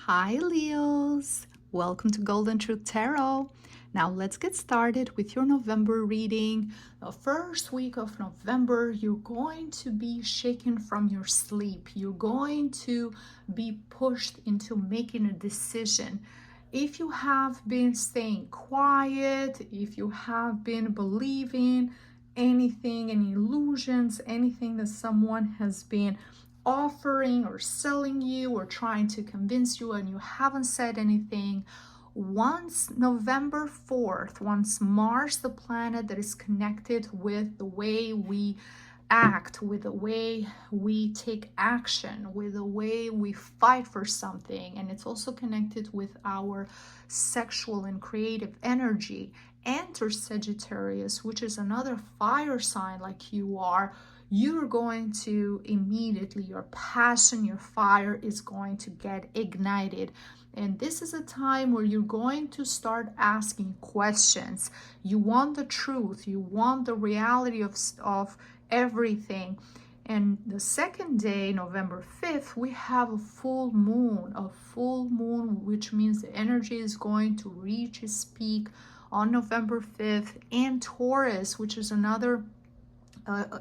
Hi Leos, welcome to Golden Truth Tarot. Now let's get started with your November reading. The first week of November, you're going to be shaken from your sleep. You're going to be pushed into making a decision. If you have been staying quiet, if you have been believing anything, any illusions, anything that someone has been offering or selling you or trying to convince you and you haven't said anything, once November 4th, once Mars, the planet that is connected with the way we act, with the way we take action, with the way we fight for something, and it's also connected with our sexual and creative energy, enters Sagittarius, which is another fire sign like you are, you're going to immediately, your passion, your fire is going to get ignited. And this is a time where you're going to start asking questions. You want the truth, you want the reality of everything. And the second day, November 5th, we have a full moon, which means the energy is going to reach its peak on November 5th in Taurus, which is another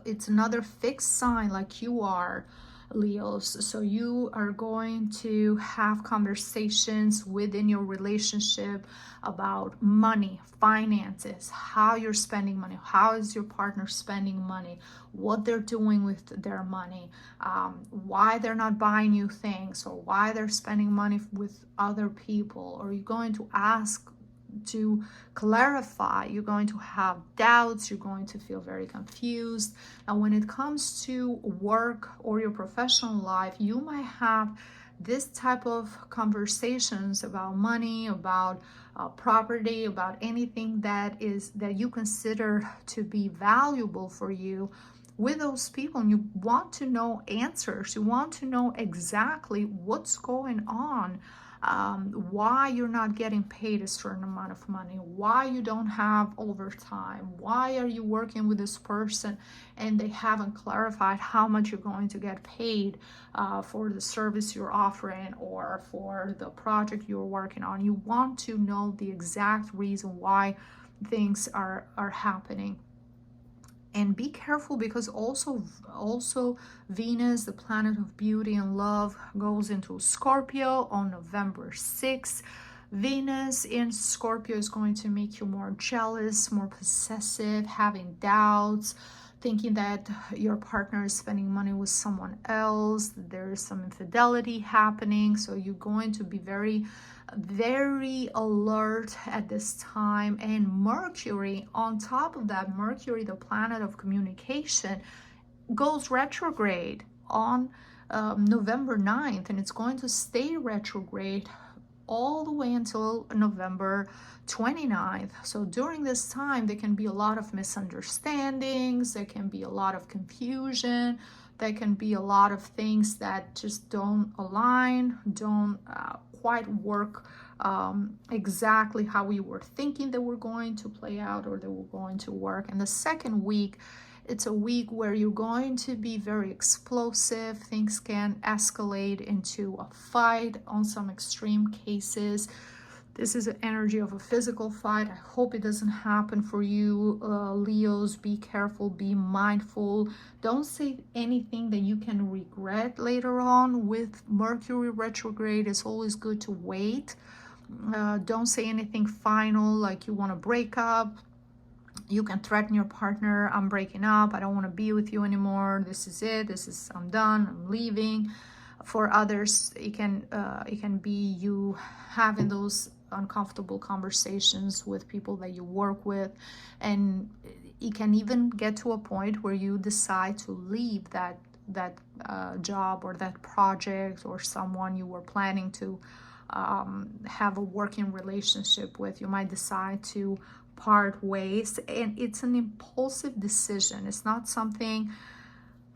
it's another fixed sign like you are, Leos. So you are going to have conversations within your relationship about money, finances, how you're spending money, how is your partner spending money, what they're doing with their money, why they're not buying you things, or why they're spending money with other people. Or you're going to ask to clarify, you're going to have doubts, you're going to feel very confused. And when it comes to work or your professional life, you might have this type of conversations about money, about property, about anything that you consider to be valuable for you with those people. And you want to know answers, you want to know exactly what's going on, why you're not getting paid a certain amount of money, why you don't have overtime, why are you working with this person and they haven't clarified how much you're going to get paid for the service you're offering or for the project you're working on. You want to know the exact reason why things are happening. And be careful, because also Venus, the planet of beauty and love, goes into Scorpio on November 6th. Venus in Scorpio is going to make you more jealous, more possessive, having doubts, thinking that your partner is spending money with someone else, there is some infidelity happening. So you're going to be very alert at this time. And Mercury, on top of that, Mercury, the planet of communication, goes retrograde on November 9th, and it's going to stay retrograde all the way until November 29th. So during this time, there can be a lot of misunderstandings, there can be a lot of confusion, there can be a lot of things that just don't align, don't quite work exactly how we were thinking they were going to play out or they were going to work. And the second week, it's a week where you're going to be very explosive. Things can escalate into a fight on some extreme cases. This is an energy of a physical fight. I hope it doesn't happen for you, Leos. Be careful, be mindful. Don't say anything that you can regret later on. With Mercury retrograde, it's always good to wait. Don't say anything final, like you want to break up. You can threaten your partner, I'm breaking up, I don't want to be with you anymore, this is it, I'm done, I'm leaving. For others, it can be you having those uncomfortable conversations with people that you work with, and it can even get to a point where you decide to leave that job or that project or someone you were planning to have a working relationship with. You might decide to part ways, and it's an impulsive decision. It's not something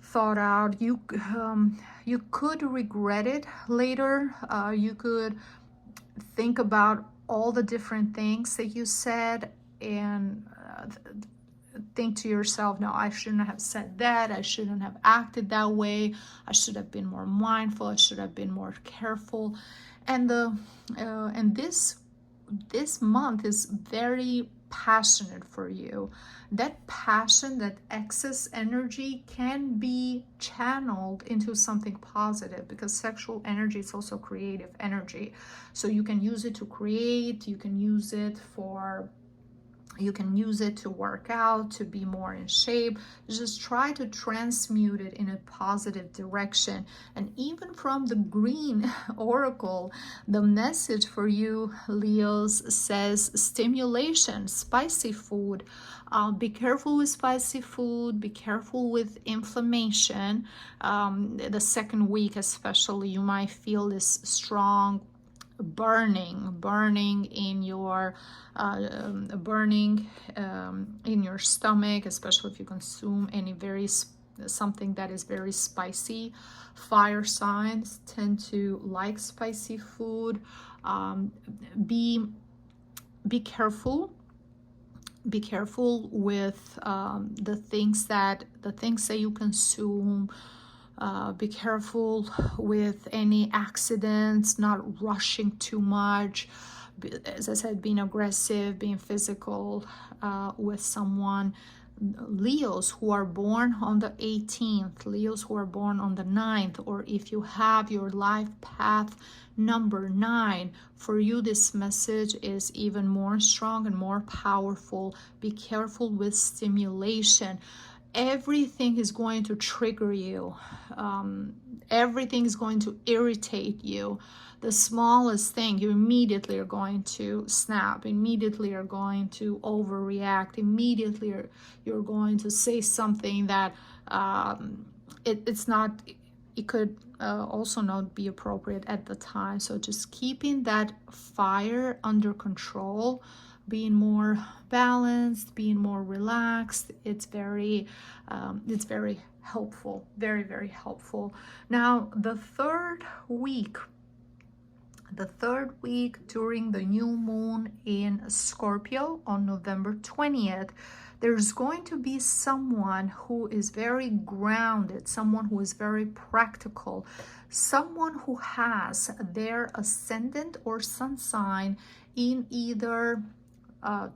thought out. You could regret it later. You could think about all the different things that you said and think to yourself, no, I shouldn't have said that, I shouldn't have acted that way, I should have been more mindful, I should have been more careful. And this month is very passionate for you. That passion, that excess energy can be channeled into something positive, because sexual energy is also creative energy. So you can use it to create, you can use it to work out, to be more in shape. Just try to transmute it in a positive direction. And even from the green oracle, the message for you, Leos, says stimulation, spicy food. Be careful with spicy food, be careful with inflammation. The second week especially, you might feel this strong burning in your in your stomach, especially if you consume any something that is very spicy. Fire signs tend to like spicy food. Be careful with the things that you consume. Be careful with any accidents, not rushing too much. As I said, being aggressive, being physical with someone. Leos who are born on the 18th, Leos who are born on the 9th, or if you have your life path number 9, for you this message is even more strong and more powerful. Be careful with stimulation. Everything is going to trigger you. Everything is going to irritate you. The smallest thing, you immediately are going to snap, immediately are going to overreact, immediately you're going to say something that it could also not be appropriate at the time. So just keeping that fire under control, being more balanced, being more relaxed, it's very helpful, very, very helpful. Now the third week during the new moon in Scorpio on November 20th, there's going to be someone who is very grounded, someone who is very practical, someone who has their ascendant or sun sign in either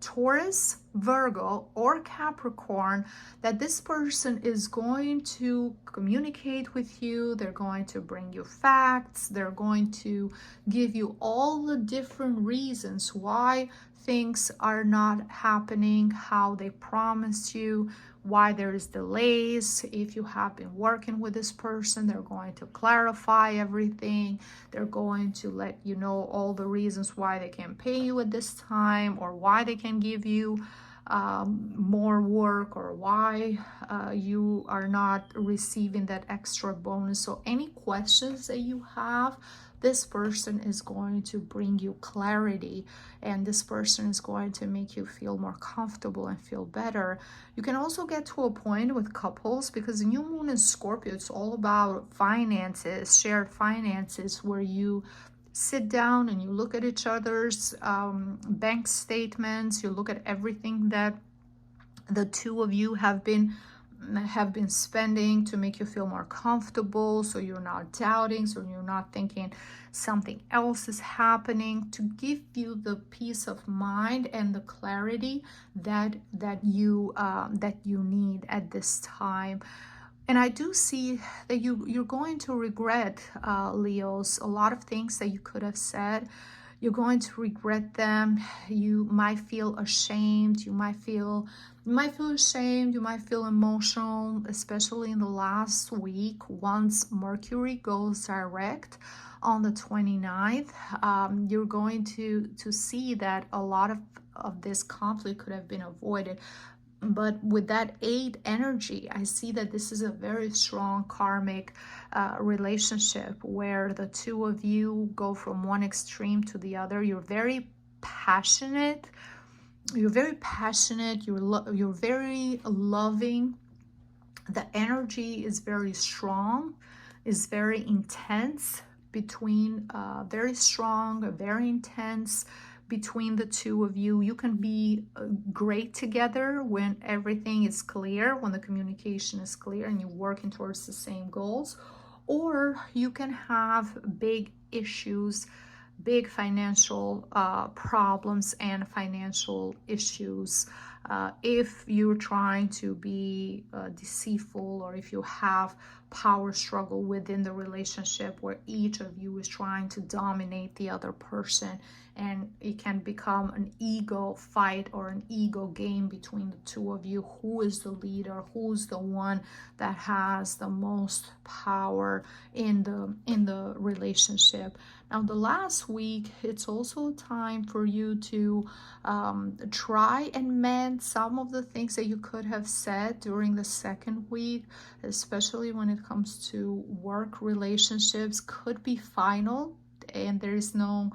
Taurus, Virgo, or Capricorn, that this person is going to communicate with you. They're going to bring you facts. They're going to give you all the different reasons why things are not happening how they promised you, why there is delays. If you have been working with this person, they're going to clarify everything. They're going to let you know all the reasons why they can pay you at this time, or why they can give you more work, or why you are not receiving that extra bonus. So any questions that you have, this person is going to bring you clarity, and this person is going to make you feel more comfortable and feel better. You can also get to a point with couples, because the new moon in Scorpio, it's all about finances, shared finances, where you sit down and you look at each other's bank statements, you look at everything that the two of you have been spending to make you feel more comfortable, so you're not doubting, so you're not thinking something else is happening, to give you the peace of mind and the clarity that you need at this time. And I do see that you're going to regret, Leos, a lot of things that you could have said. You're going to regret them. You might feel ashamed. You might feel ashamed. You might feel emotional, especially in the last week, once Mercury goes direct on the 29th. You're going to see that a lot of this conflict could have been avoided. But with that 8 energy, I see that this is a very strong karmic relationship, where the two of you go from one extreme to the other. You're very passionate. You're very loving. The energy is very strong, is very intense between, very strong, very intense between the two of you. You can be great together when everything is clear, when the communication is clear and you're working towards the same goals, or you can have big issues big financial problems and financial issues. If you're trying to be deceitful, or if you have power struggle within the relationship where each of you is trying to dominate the other person, and it can become an ego fight or an ego game between the two of you. Who is the leader? Who's the one that has the most power in the relationship? Now, the last week, it's also time for you to try and mend some of the things that you could have said during the second week, especially when it comes to work relationships. Could be final, and there is no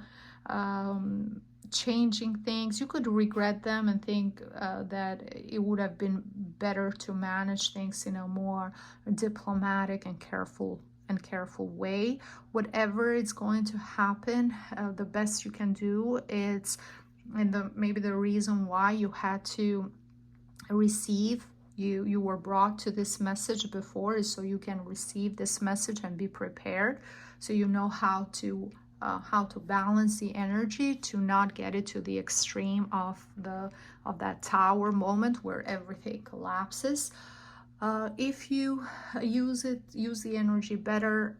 changing things. You could regret them and think that it would have been better to manage things in a more diplomatic and careful way. Whatever is going to happen, the best you can do is, and maybe the reason why you had to receive, you were brought to this message before, is so you can receive this message and be prepared, so you know how to balance the energy to not get it to the extreme of that tower moment where everything collapses. If you use the energy better,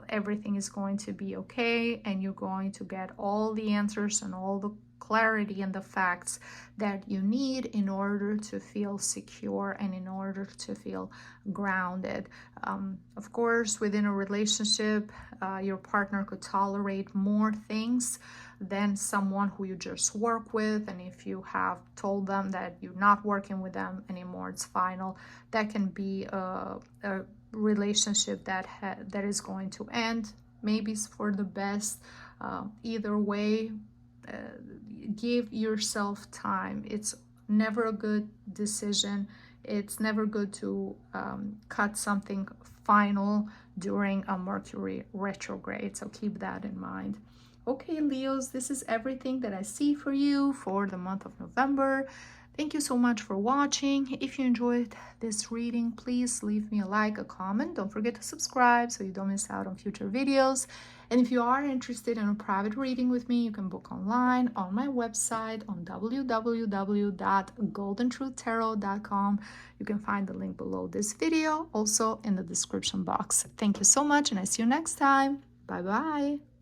everything is going to be okay, and you're going to get all the answers and all the clarity and the facts that you need in order to feel secure and in order to feel grounded. Of course, within a relationship, your partner could tolerate more things than someone who you just work with, and if you have told them that you're not working with them anymore, it's final. That can be a relationship that is going to end. Maybe it's for the best. Either way, give yourself time. It's never a good decision. It's never good to cut something final during a Mercury retrograde, so keep that in mind. Okay, Leos, this is everything that I see for you for the month of November. Thank you so much for watching. If you enjoyed this reading, please leave me a like, a comment. Don't forget to subscribe so you don't miss out on future videos. And if you are interested in a private reading with me, you can book online on my website on www.goldandtruthtarot.com. You can find the link below this video, also in the description box. Thank you so much, and I see you next time. Bye-bye.